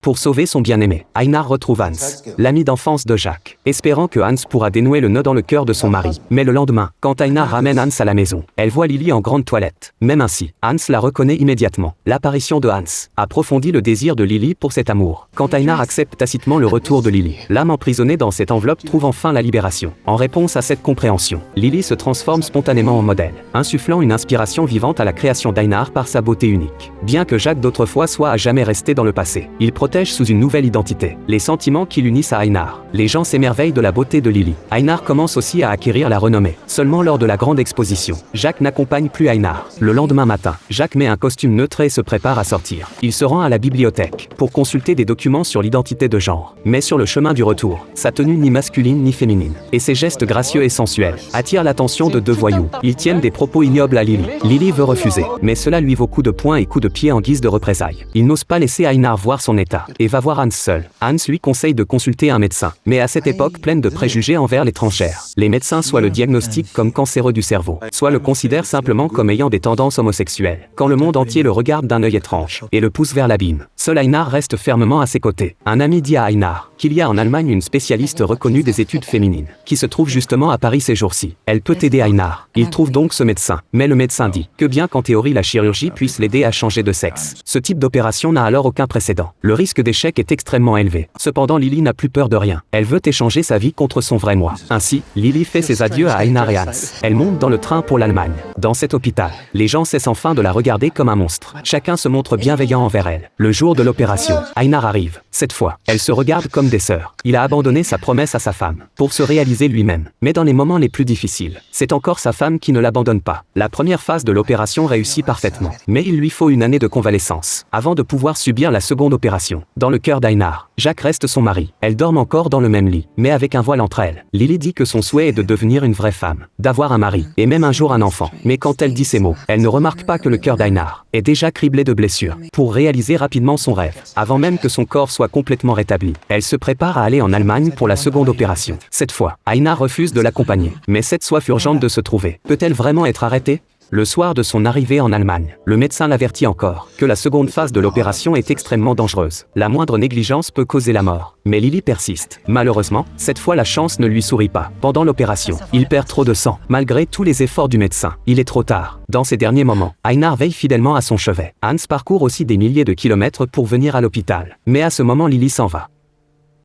Pour sauver son bien-aimé, Einar retrouve Hans, l'ami d'enfance de Jacques, espérant que Hans pourra dénouer le nœud dans le cœur de son mari. Mais le lendemain, quand Einar ramène Hans à la maison, elle voit Lily en grande toilette. Même ainsi, Hans la reconnaît immédiatement. L'apparition de Hans approfondit le désir de Lily pour cet amour. Quand Einar accepte tacitement le retour de Lily, l'âme emprisonnée dans cette enveloppe trouve enfin la libération. En réponse à cette compréhension, Lily se transforme spontanément en modèle, insufflant une inspiration vivante à la création d'Einar par sa beauté unique. Bien que Jacques d'autrefois soit à jamais resté dans le passé, il protège sous une nouvelle identité les sentiments qui l'unissent à Einar. Les gens s'émerveillent de la beauté de Lily. Einar commence aussi à acquérir la renommée. Seulement lors de la grande exposition, Jacques n'accompagne plus Einar. Le lendemain matin, Jacques met un costume neutre et se prépare à sortir. Il se rend à la bibliothèque pour consulter des documents sur l'identité de genre. Mais sur le chemin du retour, sa tenue ni masculine ni féminine, et ses gestes gracieux et sensuels, attirent l'attention de deux voyous. Ils tiennent des propos ignobles à Lily. Lily veut refuser, mais cela lui vaut coups de poing et coups de pied en guise de représailles. Il n'ose pas laisser Einar voir son état, et va voir Hans seul. Hans lui conseille de consulter un médecin, mais à cette époque pleine de préjugés envers l'étrangère. Les médecins soit le diagnostiquent comme cancéreux du cerveau, soit le considèrent simplement comme ayant des tendances homosexuelles. Quand le monde entier le regarde d'un œil étrange, et le pousse vers l'abîme, seul Einar reste fermement à ses côtés. Un ami dit à Einar qu'il y a en Allemagne une spécialiste reconnue des études féminines, qui se trouve justement à Paris ces jours-ci. Elle peut aider Einar. Il trouve donc ce médecin, mais le médecin dit que bien qu'en théorie la chirurgie puisse l'aider à changer de sexe, ce type d'opération n'a alors aucun précédent. Le risque d'échec est extrêmement élevé. Cependant Lily n'a plus peur de rien. Elle veut échanger sa vie contre son vrai moi. Ainsi, Lily fait ses adieux à Einar et Hans. Elle monte dans le train pour l'Allemagne. Dans cet hôpital, les gens cessent enfin de la regarder comme un monstre. Chacun se montre bienveillant envers elle. Le jour de l'opération, Einar arrive. Cette fois, elle se regarde comme des sœurs. Il a abandonné sa promesse à sa femme pour se réaliser lui-même. Mais dans les moments les plus difficiles, c'est encore sa femme qui ne l'abandonne pas. La première phase de l'opération réussit parfaitement. Mais il lui faut une année de convalescence avant de pouvoir subir la seconde opération. Dans le cœur d'Einar, Jacques reste son mari. Elles dorment encore dans le même lit, mais avec un voile entre elles. Lily dit que son souhait est de devenir une vraie femme, d'avoir un mari, et même un jour un enfant. Mais quand elle dit ces mots, elle ne remarque pas que le cœur d'Einar est déjà criblé de blessures. Pour réaliser rapidement son rêve, avant même que son corps soit complètement rétabli, elle se prépare à aller en Allemagne pour la seconde opération. Cette fois, Einar refuse de l'accompagner. Mais cette soif urgente de se trouver, peut-elle vraiment être arrêtée ? Le soir de son arrivée en Allemagne, le médecin l'avertit encore que la seconde phase de l'opération est extrêmement dangereuse. La moindre négligence peut causer la mort. Mais Lily persiste. Malheureusement, cette fois la chance ne lui sourit pas. Pendant l'opération, il perd trop de sang. Malgré tous les efforts du médecin, il est trop tard. Dans ces derniers moments, Einar veille fidèlement à son chevet. Hans parcourt aussi des milliers de kilomètres pour venir à l'hôpital. Mais à ce moment Lily s'en va.